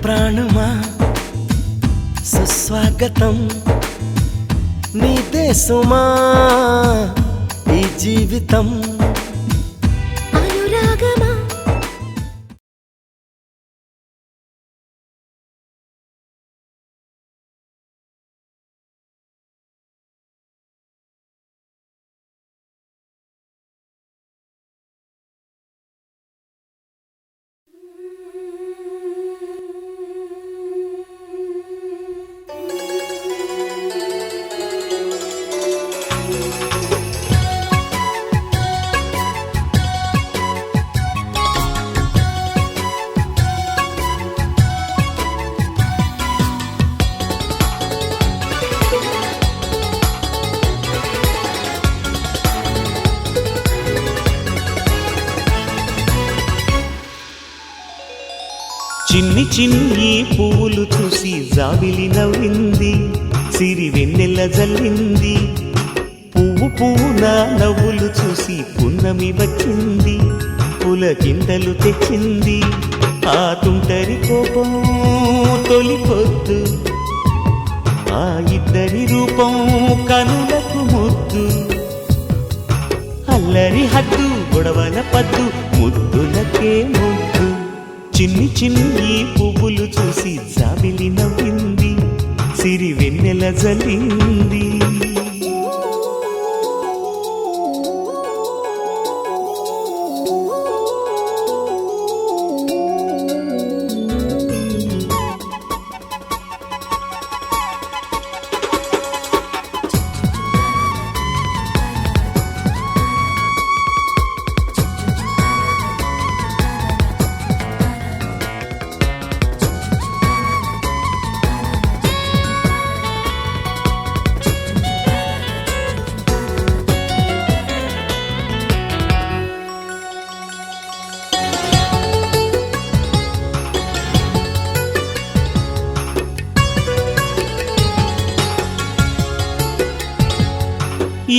ప్రాణమా సుస్వాగతం నీదే సుమా ఈ జీవితం అనురాగమా చిన్ని చిన్ని పువ్వులు చూసి జాబిలి నవ్వింది, సిరి వెన్నెల జల్లింది. పువ్వు పువ్వున నవ్వులు చూసి పున్నమి వచ్చింది, పులకింతలు తెచ్చింది. ఆ తుంటరి కోపం తొలిపొద్దు, ఆ ఇద్దరి రూపం కనులకు ముద్దు. అల్లరి హద్దు గొడవల పద్దు, ముద్దులకే ముద్దు. చిన్ని చిన్ని పువ్వులు చూసి జాబిలి నవ్వింది, సిరి వెన్నెల జల్లింది.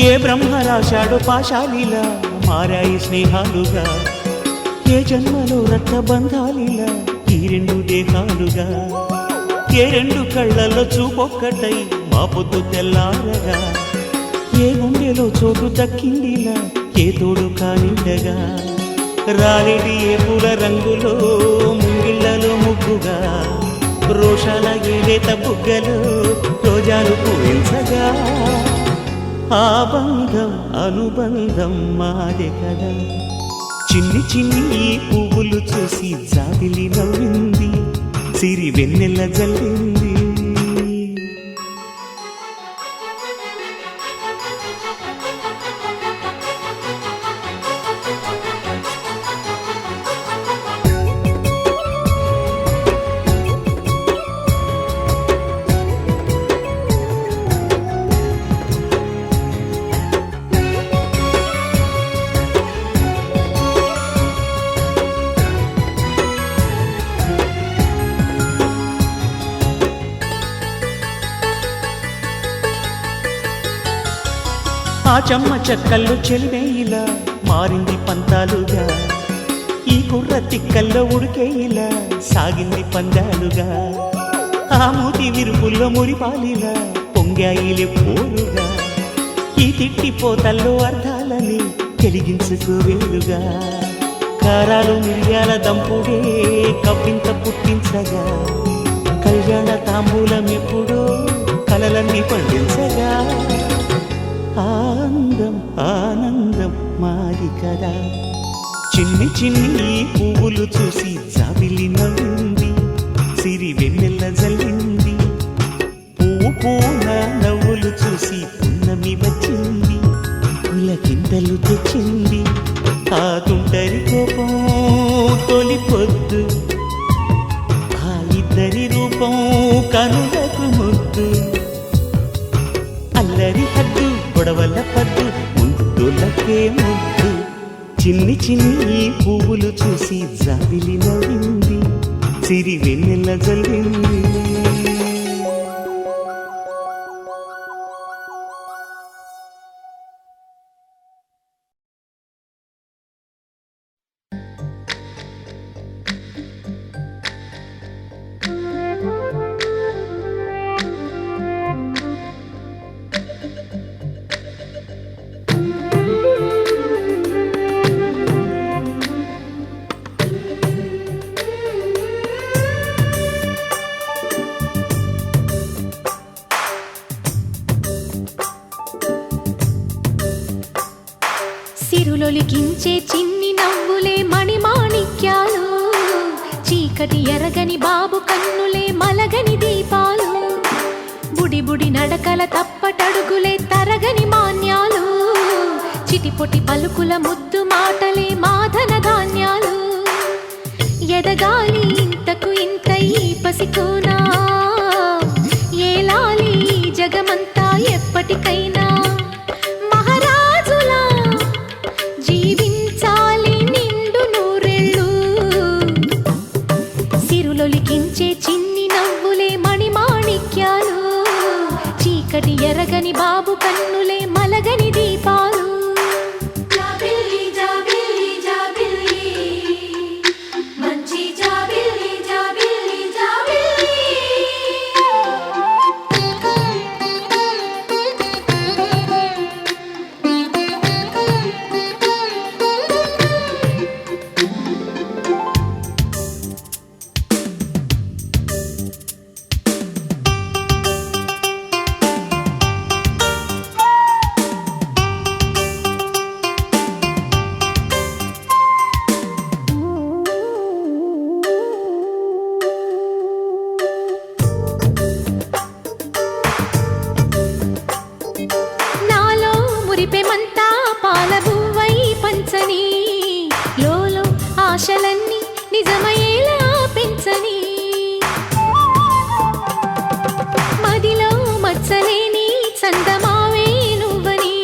ఏ బ్రహ్మ రాశాడో పాశాలిలా మారాయి స్నేహాలుగా, ఏ జన్మలో రక్తబంధాలిలా ఈ రెండు దేహాలుగా. ఏ రెండు కళ్ళల్లో చూపొక్కటై మా పొద్దు తెల్లారగా, ఏ గుండెలో చోటు దక్కిందిలా ఏ తోడు కానిండగా. రాలిడి ఏ పూల రంగులో ముంగిళ్లలో ముగ్గుగా, రోషాల ఏలేత బుగ్గలో రోజాలు పూయించగా. ఆ బంధం అనుబంధం మాదే కదా. చిన్ని చిన్ని పువ్వులు చూసి జాబిలి నవ్వింది, సిరి వెన్నెల జల్లింది. ఆ చెమ్మ చెక్కల్లో చెలివేయిలా మారింది పంతాలుగా, ఈ కుర్ర తిక్కల్లో ఉడికేయిలా సాగింది పందాలుగా, ఆ మూతి విరుపుల్లో మురిపాలిలా పొంగాయిలే పోరుగా, ఈ తిట్టిపోతల్లో అర్థాలని వెలిగించుకోవేలుగా, కారాలు మిరియాల దంపుడే కవ్వింత పుట్టించగా, కళ్యాణ తాంబూలం ఎప్పుడో కలలన్నీ పండించగా, ఆనందం ఆనందం మాది కదా. చిన్ని చిన్ని పువ్వులు చూసి జాబిలి నవ్వింది, సిరి వెన్నెల్ల జల్లింది, పువ్వు పూన నవ్వులు చూసి పున్నమి వచ్చింది, పులకింతలు తెచ్చింది, ఆ తుంటరి కోపం తొలి పొద్దు, ఆ ఇద్దరి రూపం కనులకు ముద్దు, అల్లరి హద్దు గొడవల పద్దు ముద్దులకే ముద్దు, చిన్ని చిన్ని పువ్వులు చూసి జాబిలి నవ్వింది, సిరి వెన్నెల జల్లింది. సిరులొలికించే చిన్ని నవ్వులే మణిమాణిక్యాలు, చీకటి ఎరగని బాబు కన్నులే మలగని దీపాలు, బుడి బుడి నడకల తప్పటడుగులే తరగని మాన్యాలు, చిటిపొటి పలుకుల ముద్దు మాటలే మాధన ధాన్యాలు, ఎదగాలి ఇంతకు ఇంత ఈ పసికోనా, ఏలాలి జగమంతా ఎప్పటికైనా, మహారాజులా జీవించాలి నిండు నూరెళ్ళు, సిరులొలికించే చిన్ని నవ్వులే మణిమాణిక్యాలు, చీకటి ఎరగని బాబు కన్నులే మలగని దీపాలు. జాబిల్లి జాబిల్లి జాబిల్లి మంచి జాబిల్లి జాబిల్లి జాబిల్లి. నాలో మురిపెమంతా పాలబువ్వై పంచని, లోలో ఆశలన్నీ నిజమయ్యేలా పెంచని, మదిలో మచ్చలేని చందమావే నువ్వని,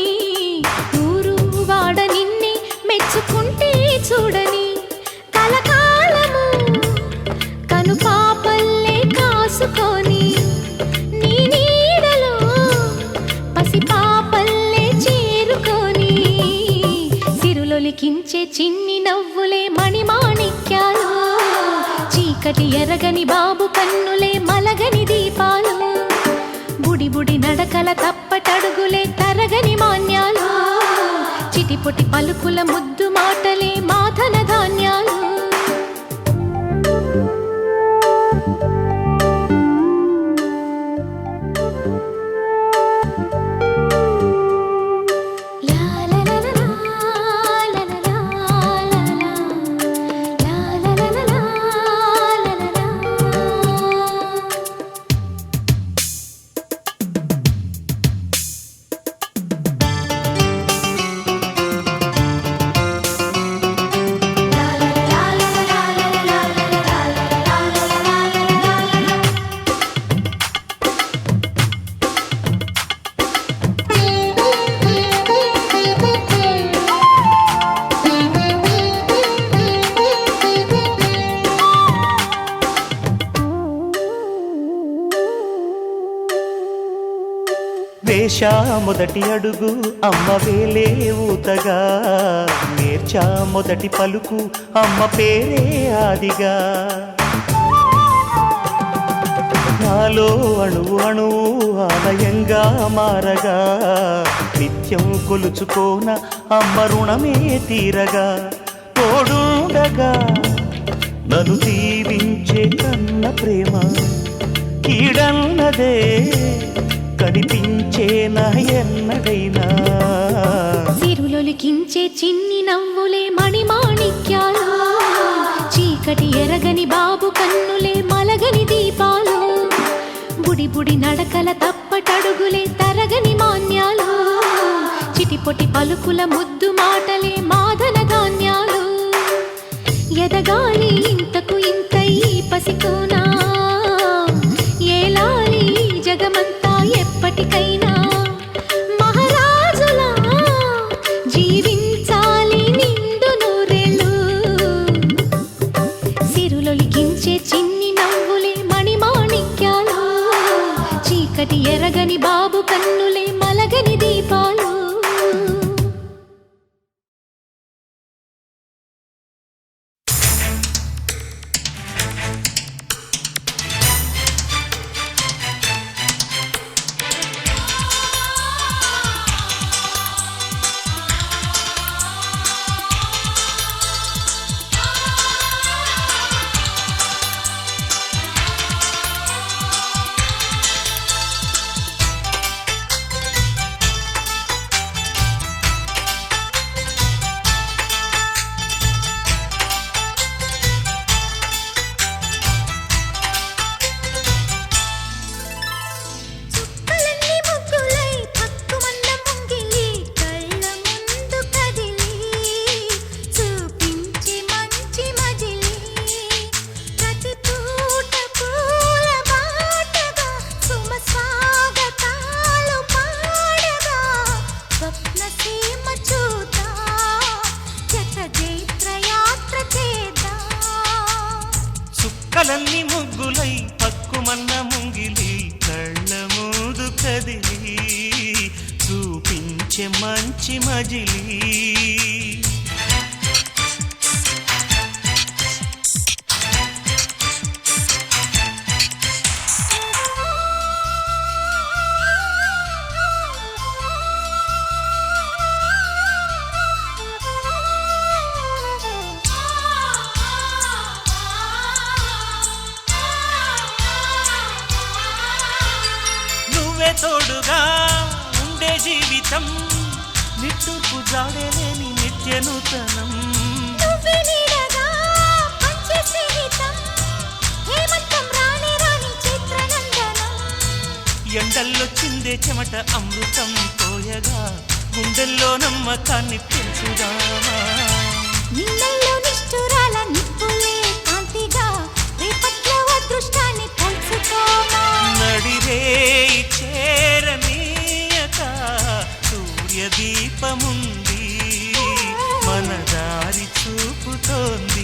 ఊరు వాడ నిన్నే మెచ్చుకుంటే చూడని, కలకాలము కను పాపల్లే కాసుకొని, నీ నీడలో పసిపాపల్లే చేరుకొని, సిరులొలికించే చిన్ని నవ్వులే మణిమాణిక్యాలు, చీకటి ఎరగని బాబు కన్నులే మలగని దీపాలు, బుడి బుడి నడకల తప్పటడుగులే తరగని మాన్యాలు, చిటిపొటి పలుకుల ముద్దు మాటలే మాధన ధాన్యాలు. La la la వేషా మొదటి అడుగు అమ్మ వేలే ఊతగా, నేర్చా మొదటి పలుకు అమ్మ పేరే ఆదిగా. నాలో అణువు అణువు ఆలయంగా మారగా, నిత్యం కొలుచుకోన అమ్మ రుణమే తీరగా. తోడుండగా నన్ను దీవించే కన్న ప్రేమ కీడన్నదే కనిపించేనా ఎన్నడైనా. సిరులొలికించే చిన్ని నవ్వులే మణిమాణిక్యాలు, చీకటి ఎరగని బాబు కన్నులే మలగని దీపాలు. బుడి బుడి నడకల తప్పటడుగులే తరగని మాన్యాలు, చిటిపొటి పలుకుల ముద్దు మాటలే మాదన ధాన్యాలు. ఎదగాలి ఇంతకు ఇంత ఈ పసికోనా, ఏలాలి జగమంతా ఎప్పటికైనా. మహారాజులా జీవించాలి నిండు నూరేళ్ళు, సిరులొలికించే చిన్ని నవ్వులే మణిమాణిక్యాలు, చీకటి ఎరగని బాబు కన్నులే మలగని దీపాలు. కలల్ని ముగ్గులై పక్కుమన్న ముంగిలి కళ్ళ ముందు కదిలి చూపించే మంచి మజిలీ. తోడుగా ఉండే జీవితం నిట్టూర్పు జాడలేని నిత్య నూతనం. ఎండల్లో చిందే చెమట అమృతం పోయగా, గుండెల్లో నమ్మకాన్ని పెంచుదామా. నిన్నల్లో నిష్ఠురాల నిప్పులే కాంతిగా, రేపట్లో అదృష్టాన్ని పంచుకోమా. నడిరే చేరనీయక సూర్యదీపముంది మన దారి చూపుతోంది.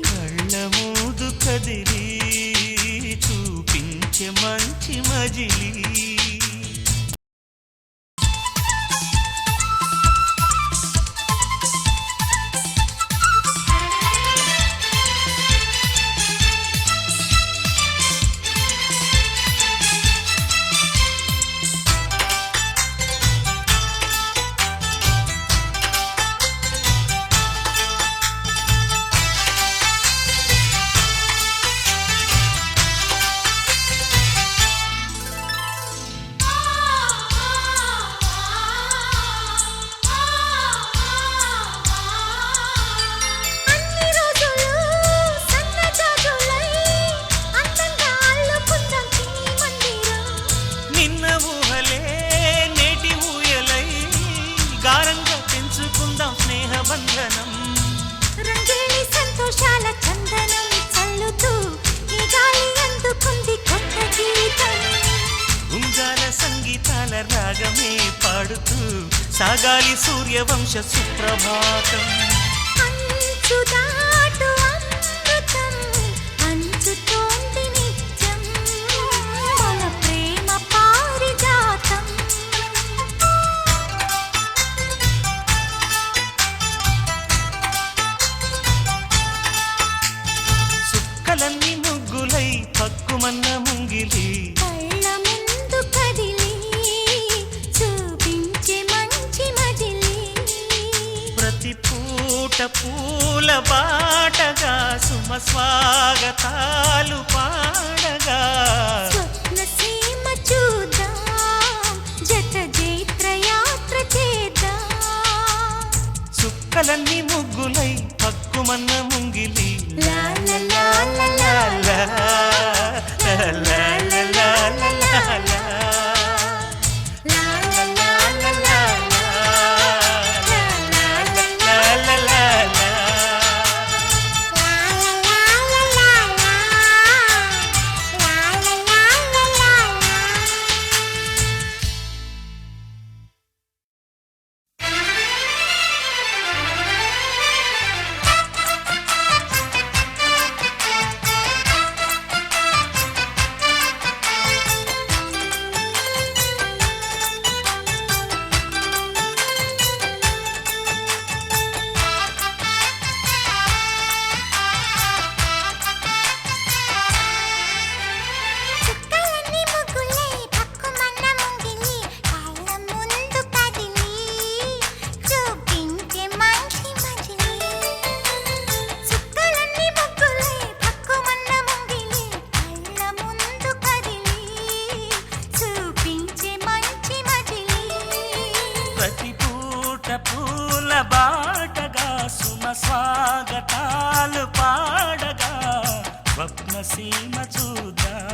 కళ్ళ మూదు కదిలి చూపించే మంచి మజిలీ. సాగాలి సూర్యవంశ సుప్రభాతం అంచు దాటు అమృతం అంచుతోంది నిత్యం మన ప్రేమ పారిజాతం చుక్కలన్నీ ముగ్గులై పక్కుమన్న ముంగిలి కళ్ళ ముందు కదిలి చూపించే మంచి మజిలీ ప్రతి పూట పూల బాటగా సుమ స్వాగతాలు పాడగా స్వప్న సీమ చూద్దాం జత జైత్ర యాత్ర చేద్దాం చుక్కలన్నీ ముగ్గులై పక్కుమన్న ముంగిలి లా లా లా లా లా లా లా లా లా ప్రతి పూట పూల బాటగా సుమ స్వాగతాలు పాడగా స్వప్న సీమ చూద్దాం